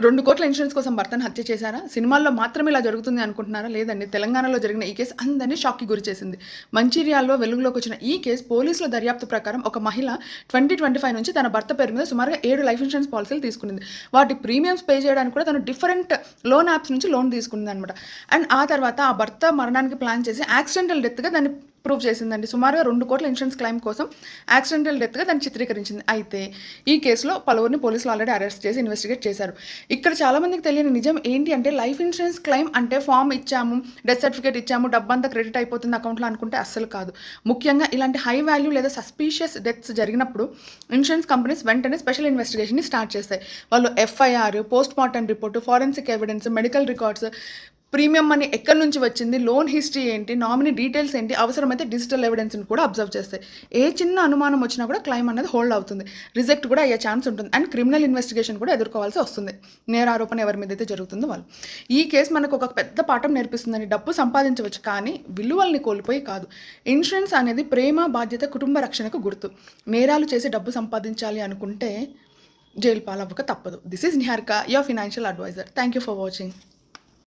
2,00,00,000 insurance కోసం భర్తను హత్య చేశారా? సినిమాల్లో మాత్రమే ఇలా జరుగుతుంది అనుకుంటున్నారా? లేదండి. తెలంగాణలో జరిగిన ఈ కేసు అందరినీ షాక్‌కి గురిచేసింది. మంచిర్యాలలో వెలుగులోకి వచ్చిన ఈ కేసు పోలీసుల దర్యాప్తు ప్రకారం ఒక మహిళ 2025 నుంచి తన భర్త పేరు మీద సుమారుగా 7 లైఫ్ ఇన్సూరెన్స్ పాలసీలు తీసుకునింది. వాటి ప్రీమియమ్స్ పే చేయడానికి కూడా తను డిఫరెంట్ లోన్ యాప్స్ నుంచి లోన్ తీసుకుందనమాట. అండ్ ఆ తర్వాత ఆ భర్త మరణానికి ప్లాన్ చేసి యాక్సిడెంటల్ డెత్‌గా దాన్ని ప్రూవ్ చేసిందండి. సుమారుగా 2,00,00,000 ఇన్సూరెన్స్ క్లెయిమ్ కోసం యాక్సిడెంటల్ డెత్‌గా దాన్ని చిత్రీకరించింది. అయితే ఈ కేసులో పలువురిని పోలీసులు ఆల్రెడీ అరెస్ట్ చేసి ఇన్వెస్టిగేట్ చేశారు. ఇక్కడ చాలామందికి తెలియని నిజం ఏంటి అంటే లైఫ్ ఇన్సూరెన్స్ క్లెయిమ్ అంటే ఫామ్ ఇచ్చాము, డెత్ సర్టిఫికేట్ ఇచ్చాము, డబ్బంతా క్రెడిట్ అయిపోతుంది అకౌంట్లో అనుకుంటే అస్సలు కాదు. ముఖ్యంగా ఇలాంటి హై వాల్యూ లేదా సస్పీషియస్ డెత్స్ జరిగినప్పుడు ఇన్సూరెన్స్ కంపెనీస్ వెంటనే స్పెషల్ ఇన్వెస్టిగేషన్‌ని స్టార్ట్ చేస్తాయి. వాళ్ళు FIR, post mortem report, forensic evidence, medical records, premium money ఎక్కడి నుంచి వచ్చింది, లోన్ హిస్టరీ ఏంటి, నామినీ డీటెయిల్స్ ఏంటి, అవసరమైతే డిజిటల్ ఎవిడెన్స్ని కూడా అబ్జర్వ్ చేస్తాయి. ఏ చిన్న అనుమానం వచ్చినా కూడా క్లెయిమ్ అనేది హోల్డ్ అవుతుంది, రిజెక్ట్ కూడా అయ్యే ఛాన్స్ ఉంటుంది. అండ్ క్రిమినల్ ఇన్వెస్టిగేషన్ కూడా ఎదుర్కోవాల్సి వస్తుంది, నేరారోపణ ఎవరి మీద అయితే జరుగుతుందో వాళ్ళు. ఈ కేసు మనకు ఒక పెద్ద పాఠం నేర్పిస్తుందని. డబ్బు సంపాదించవచ్చు కానీ విలువల్ని కోల్పోయి కాదు. ఇన్సూరెన్స్ అనేది ప్రేమ, బాధ్యత, కుటుంబ రక్షణకు గుర్తు. నేరాలు చేసి డబ్బు సంపాదించాలి అనుకుంటే జైలు పాలవ్వక తప్పదు. This is Niharika, your financial advisor. Thank you for watching.